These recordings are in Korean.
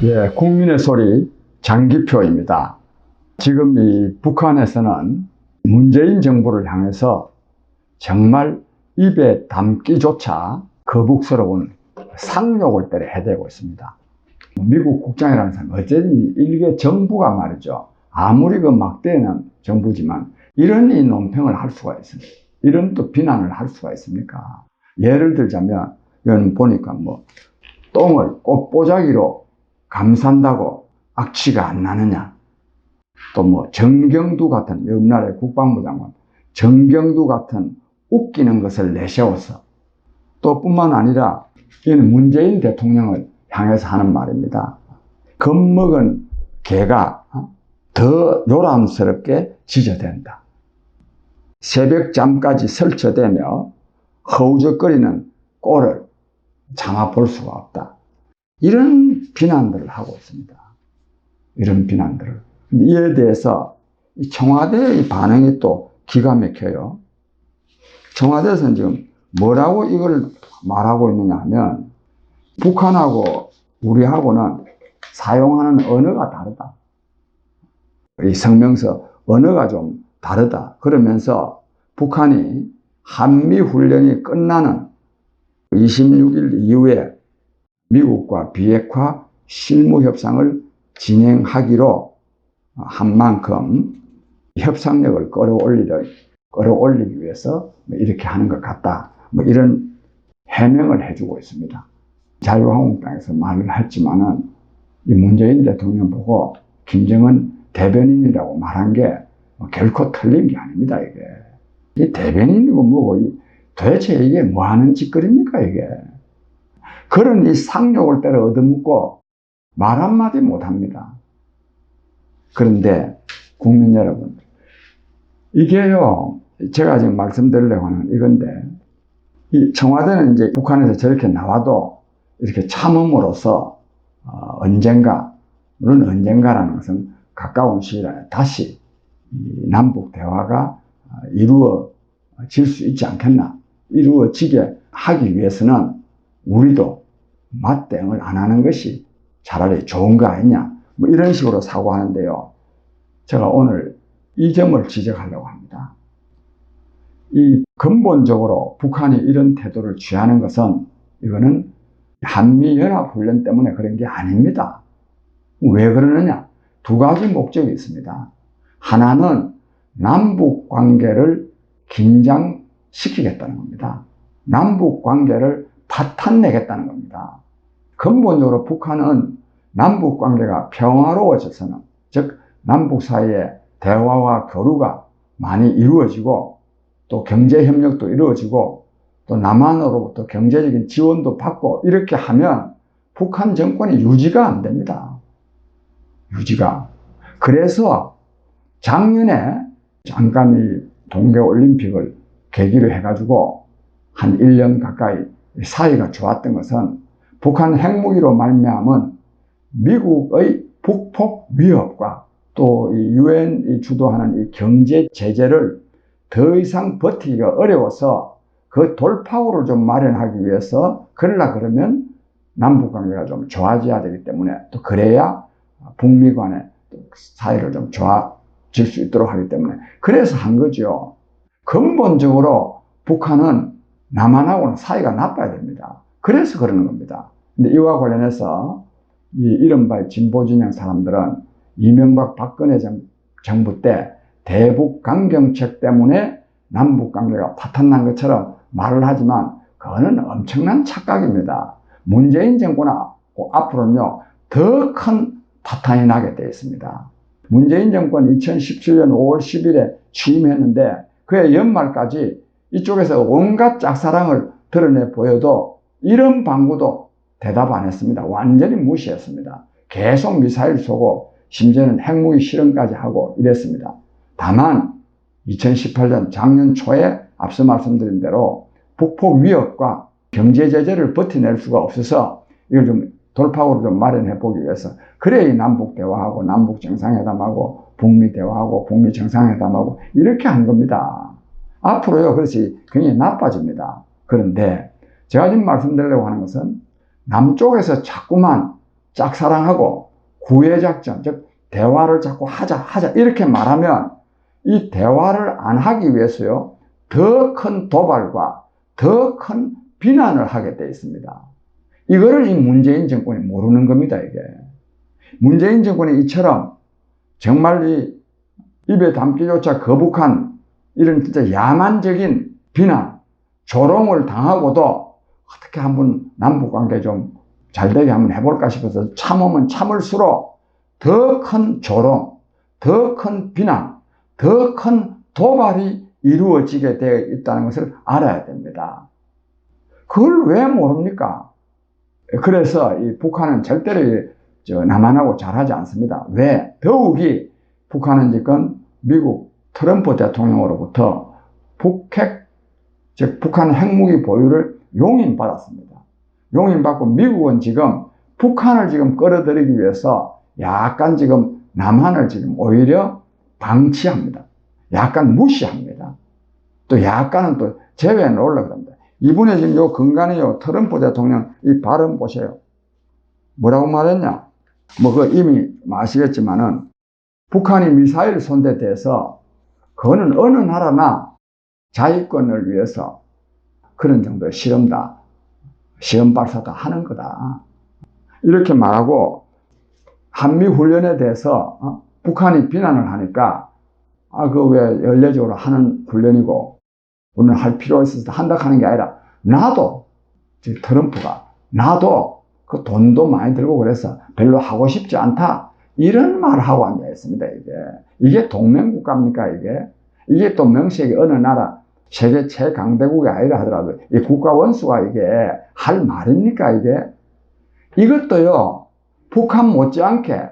예, 국민의 소리 장기표입니다. 지금 이 북한에서는 문재인 정부를 향해서 정말 입에 담기조차 거북스러운 상욕을 때려 해대고 있습니다. 미국 국장이라는 사람, 어쨌든 일개 정부가 말이죠. 아무리 그 막대한 정부지만 이런 이 논평을 할 수가 있습니다. 이런 또 비난을 할 수가 있습니까? 예를 들자면, 이건 보니까 똥을 꽃보자기로 감싼다고 악취가 안 나느냐. 또 정경두 같은, 옆나라의 국방부 장관, 정경두 같은 웃기는 것을 내세워서 또 뿐만 아니라 이는 문재인 대통령을 향해서 하는 말입니다. 겁먹은 개가 더 요란스럽게 짖어댄다. 새벽잠까지 설쳐대며 허우적거리는 꼴을 참아 볼 수가 없다. 이런 비난들을 하고 있습니다. 이런 비난들을. 이에 대해서 청와대의 반응이 또 기가 막혀요. 청와대에서는 지금 뭐라고 이걸 말하고 있느냐 하면, 북한하고 우리하고는 사용하는 언어가 다르다. 이 성명서 언어가 좀 다르다. 그러면서 북한이 한미훈련이 끝나는 26일 이후에 미국과 비핵화 실무협상을 진행하기로 한 만큼 협상력을 끌어올리기 위해서 이렇게 하는 것 같다. 이런 해명을 해주고 있습니다. 자유한국당에서 말을 했지만은 이 문재인 대통령 보고 김정은 대변인이라고 말한 게 결코 틀린 게 아닙니다, 이게. 이 대변인이고 뭐고, 도대체 이게 뭐 하는 짓거리입니까, 이게. 그런 이 상욕을 때려 얻어먹고 말 한마디 못 합니다. 그런데 국민 여러분, 이게요, 제가 지금 말씀드리려고 하는 이건데, 이 청와대는 이제 북한에서 저렇게 나와도 이렇게 참음으로써 언젠가, 물론 언젠가라는 것은 가까운 시일 안에 다시 남북 대화가 이루어질 수 있지 않겠나. 이루어지게 하기 위해서는 우리도 맞대응을 안 하는 것이 차라리 좋은 거 아니냐. 이런 식으로 사고하는데요. 제가 오늘 이 점을 지적하려고 합니다. 이 근본적으로 북한이 이런 태도를 취하는 것은 이거는 한미연합훈련 때문에 그런 게 아닙니다. 왜 그러느냐? 두 가지 목적이 있습니다. 하나는 남북 관계를 긴장시키겠다는 겁니다. 남북 관계를 파탄내겠다는 겁니다. 근본적으로 북한은 남북 관계가 평화로워져서는, 즉 남북 사이에 대화와 교류가 많이 이루어지고 또 경제협력도 이루어지고 또 남한으로부터 경제적인 지원도 받고 이렇게 하면 북한 정권이 유지가 안 됩니다. 유지가. 그래서 작년에 잠깐 이 동계올림픽을 계기로 해가지고 한 1년 가까이 사이가 좋았던 것은 북한 핵무기로 말미암은 미국의 북폭 위협과 또 이 유엔이 주도하는 이 경제 제재를 더 이상 버티기가 어려워서 그 돌파구를 좀 마련하기 위해서, 그러면 남북 관계가 좀 좋아져야 되기 때문에, 또 그래야 북미 간의 사이를 좀 좋아질 수 있도록 하기 때문에 그래서 한 거죠. 근본적으로 북한은 남한하고는 사이가 나빠야 됩니다. 그래서 그러는 겁니다. 근데 이와 관련해서 이 이른바 진보진영 사람들은 이명박 박근혜 정부 때 대북 강경책 때문에 남북 관계가 파탄난 것처럼 말을 하지만 그거는 엄청난 착각입니다. 문재인 정권은 앞으로는요, 더 큰 파탄이 나게 되어 있습니다. 문재인 정권 2017년 5월 10일에 취임했는데 그해 연말까지 이쪽에서 온갖 짝사랑을 드러내 보여도 이런 방구도 대답 안 했습니다. 완전히 무시했습니다. 계속 미사일 쏘고 심지어는 핵무기 실험까지 하고 이랬습니다. 다만 2018년 작년 초에 앞서 말씀드린 대로 북폭 위협과 경제 제재를 버텨낼 수가 없어서 이걸 좀 돌파구를 좀 마련해 보기 위해서, 그래 이 남북 대화하고 남북 정상회담하고 북미 대화하고 북미 정상회담하고 이렇게 한 겁니다. 앞으로요, 그렇지 굉장히 나빠집니다. 그런데 제가 지금 말씀드리려고 하는 것은 남쪽에서 자꾸만 짝사랑하고 구애작전, 즉 대화를 자꾸 하자 이렇게 말하면 이 대화를 안 하기 위해서요, 더 큰 도발과 더 큰 비난을 하게 돼 있습니다. 이거를 이 문재인 정권이 모르는 겁니다, 이게. 문재인 정권이 이처럼 정말 이 입에 담기조차 거북한 이런 진짜 야만적인 비난, 조롱을 당하고도 어떻게 한번 남북관계 좀 잘되게 한번 해볼까 싶어서 참으면 참을수록 더 큰 조롱, 더 큰 비난, 더 큰 도발이 이루어지게 되어 있다는 것을 알아야 됩니다. 그걸 왜 모릅니까? 그래서 이 북한은 절대로 남한하고 잘하지 않습니다. 왜? 더욱이 북한은 지금 미국 트럼프 대통령으로부터 북핵, 즉 북한 핵무기 보유를 용인받았습니다. 용인받고 미국은 지금 북한을 지금 끌어들이기 위해서 약간 지금 남한을 지금 오히려 방치합니다. 약간 무시합니다. 또 약간은 또 제외해 놓으려고 합니다. 이분의 지금 요 근간이요, 트럼프 대통령 이 발언 보세요. 뭐라고 말했냐? 뭐 그 이미 아시겠지만은 북한이 미사일 손대돼서 그거는 어느 나라나 자위권을 위해서 그런 정도의 시험 발사다 하는 거다. 이렇게 말하고 한미 훈련에 대해서 북한이 비난을 하니까 그 왜 연례적으로 하는 훈련이고 우리는 할 필요가 있어서 한다 하는 게 아니라 나도 트럼프가 나도 그 돈도 많이 들고 그래서 별로 하고 싶지 않다 이런 말을 하고 앉아 있습니다. 이게 동맹국가입니까? 이게 또 명시하게 어느 나라 세계 최강대국이 아니라 하더라도 이 국가 원수가 이게 할 말입니까? 이것도요, 북한 못지않게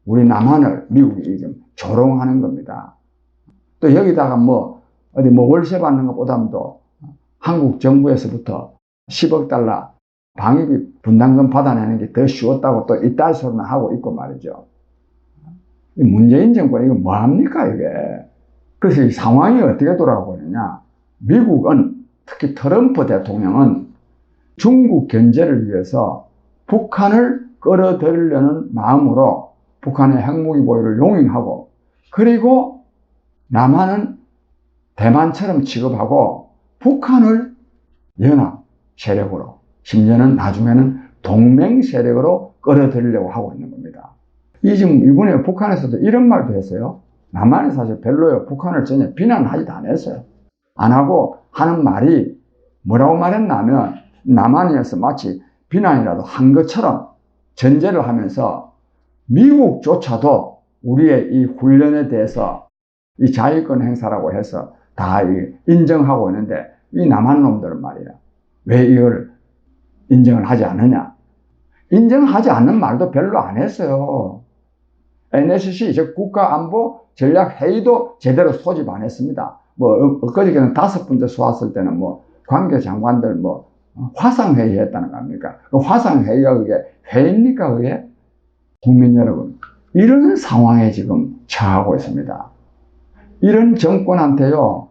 우리 남한을 미국이 좀 조롱하는 겁니다. 또 여기다가 어디 월세 받는 것보다도 한국 정부에서부터 10억 달러 방위비 분담금 받아내는 게 더 쉬웠다고 또 이딴 소리는 하고 있고 말이죠. 이 문재인 정권 이거 뭐합니까 이게. 그래서 이 상황이 어떻게 돌아가고 있느냐. 미국은 특히 트럼프 대통령은 중국 견제를 위해서 북한을 끌어들이려는 마음으로 북한의 핵무기 보유를 용인하고 그리고 남한은 대만처럼 취급하고 북한을 연합 세력으로 심지어는 나중에는 동맹 세력으로 끌어들이려고 하고 있는 겁니다. 지금 이번에 북한에서도 이런 말도 했어요. 남한이 사실 별로요. 북한을 전혀 비난하지도 않았어요. 안 하고 하는 말이 뭐라고 말했냐면 남한에서 마치 비난이라도 한 것처럼 전제를 하면서 미국조차도 우리의 이 훈련에 대해서 이 자위권 행사라고 해서 다 인정하고 있는데 이 남한 놈들은 말이야. 왜 이걸 인정을 하지 않느냐? 인정하지 않는 말도 별로 안 했어요. NSC, 즉 국가안보전략회의도 제대로 소집 안 했습니다. 엊그저께는 5번째 쏘았을 때는 관계장관들 화상회의 했다는 거 아닙니까? 그 화상회의가 그게 회의입니까, 그게? 국민 여러분, 이런 상황에 지금 처하고 있습니다. 이런 정권한테요,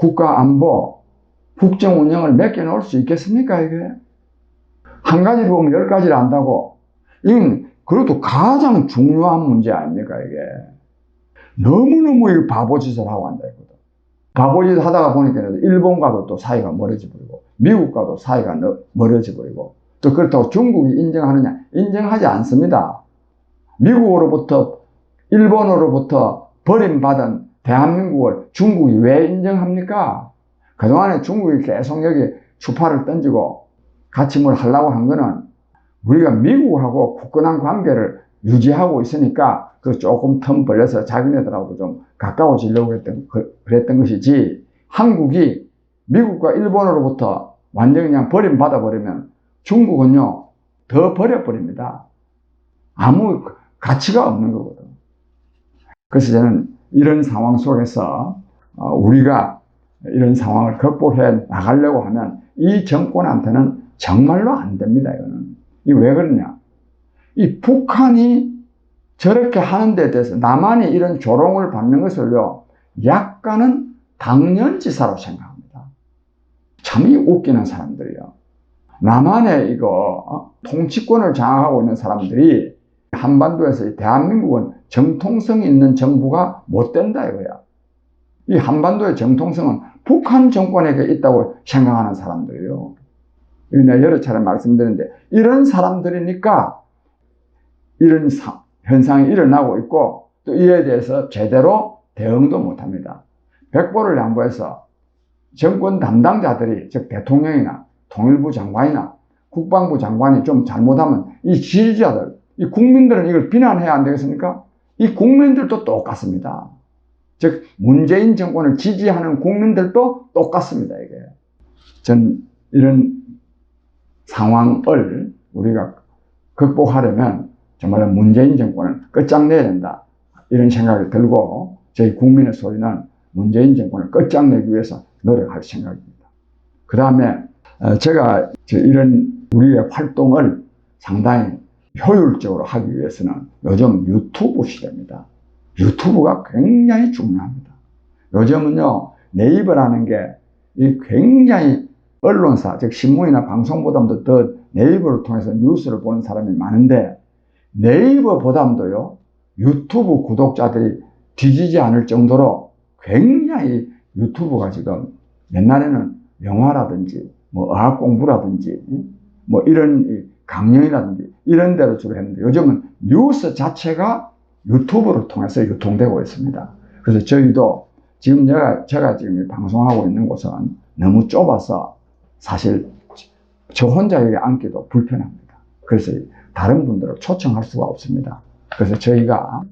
국가안보, 국정운영을 맡겨놓을 수 있겠습니까, 이게? 한 가지를 보면 10가지를 안다고. 이건 그래도 가장 중요한 문제 아닙니까, 이게? 너무너무 이 바보짓을 하고 앉아있거든. 바보짓 하다가 보니까 일본과도 또 사이가 멀어져 버리고, 미국과도 사이가 멀어져 버리고, 또 그렇다고 중국이 인정하느냐? 인정하지 않습니다. 미국으로부터, 일본으로부터 버림받은 대한민국을 중국이 왜 인정합니까? 그동안에 중국이 계속 여기 추파를 던지고 같이 뭘 하려고 한 거는 우리가 미국하고 굳건한 관계를 유지하고 있으니까 그 조금 텀 벌려서 자기네들하고도 좀 가까워지려고 그랬던 것이지, 한국이 미국과 일본으로부터 완전히 그냥 버림받아 버리면 중국은요 더 버려버립니다. 아무 가치가 없는 거거든. 그래서 저는 이런 상황 속에서 우리가 이런 상황을 극복해 나가려고 하면 이 정권한테는 정말로 안 됩니다. 이게 왜 그러냐? 이 북한이 저렇게 하는 데 대해서 남한이 이런 조롱을 받는 것을요, 약간은 당연지사로 생각합니다. 참 웃기는 사람들이요. 남한의 이거 통치권을 장악하고 있는 사람들이 한반도에서 대한민국은 정통성 있는 정부가 못 된다 이거야. 이 한반도의 정통성은 북한 정권에게 있다고 생각하는 사람들이에요. 내가 여러 차례 말씀드렸는데 이런 사람들이니까 이런 현상이 일어나고 있고 또 이에 대해서 제대로 대응도 못합니다. 백보를 양보해서 정권 담당자들이 즉 대통령이나 통일부 장관이나 국방부 장관이 좀 잘못하면 이 지지자들, 이 국민들은 이걸 비난해야 안 되겠습니까? 이 국민들도 똑같습니다. 즉 문재인 정권을 지지하는 국민들도 똑같습니다. 이게 전 이런 상황을 우리가 극복하려면 정말 문재인 정권을 끝장내야 된다 이런 생각이 들고 저희 국민의 소리는 문재인 정권을 끝장내기 위해서 노력할 생각입니다. 그 다음에 제가 이런 우리의 활동을 상당히 효율적으로 하기 위해서는 요즘 유튜브 시대입니다. 유튜브가 굉장히 중요합니다. 요즘은요 네이버라는 게 굉장히 언론사 즉 신문이나 방송보다도 더 네이버를 통해서 뉴스를 보는 사람이 많은데 네이버보다도요 유튜브 구독자들이 뒤지지 않을 정도로 굉장히 유튜브가 지금 옛날에는 영화라든지 뭐 어학 공부라든지 뭐 이런 강연이라든지 이런 데로 주로 했는데 요즘은 뉴스 자체가 유튜브를 통해서 유통되고 있습니다. 그래서 저희도 지금 제가 지금 방송하고 있는 곳은 너무 좁아서 사실 저 혼자 여기 앉기도 불편합니다. 그래서 다른 분들을 초청할 수가 없습니다. 그래서 저희가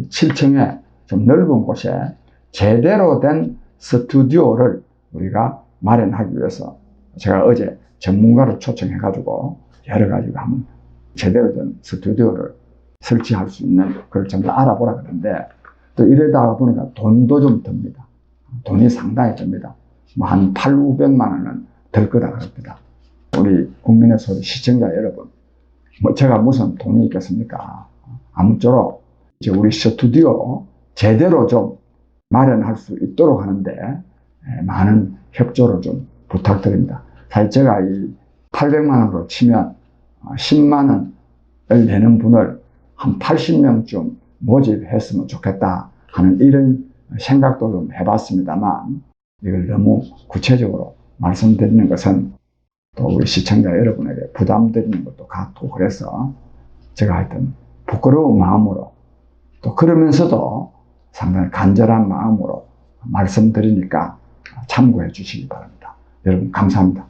7층에 좀 넓은 곳에 제대로 된 스튜디오를 우리가 마련하기 위해서 제가 어제 전문가를 초청해 가지고 여러 가지로 한번 제대로 된 스튜디오를 설치할 수 있는 그걸 좀 더 알아보라 그러는데 또 이러다 보니까 돈도 좀 듭니다. 돈이 상당히 듭니다. 뭐 한 800~900만 원은 들 거다 그럽니다. 우리 국민의 소리 시청자 여러분, 뭐 제가 무슨 돈이 있겠습니까? 아무쪼록 이제 우리 스튜디오 제대로 좀 마련할 수 있도록 하는데 많은 협조를 좀 부탁드립니다. 사실 제가 이 800만 원으로 치면 10만 원을 내는 분을 한 80명쯤 모집했으면 좋겠다 하는 이런 생각도 좀 해봤습니다만 이걸 너무 구체적으로 말씀드리는 것은 또 우리 시청자 여러분에게 부담드리는 것도 같고 그래서 제가 하여튼 부끄러운 마음으로 또 그러면서도 상당히 간절한 마음으로 말씀드리니까 참고해 주시기 바랍니다. 여러분 감사합니다.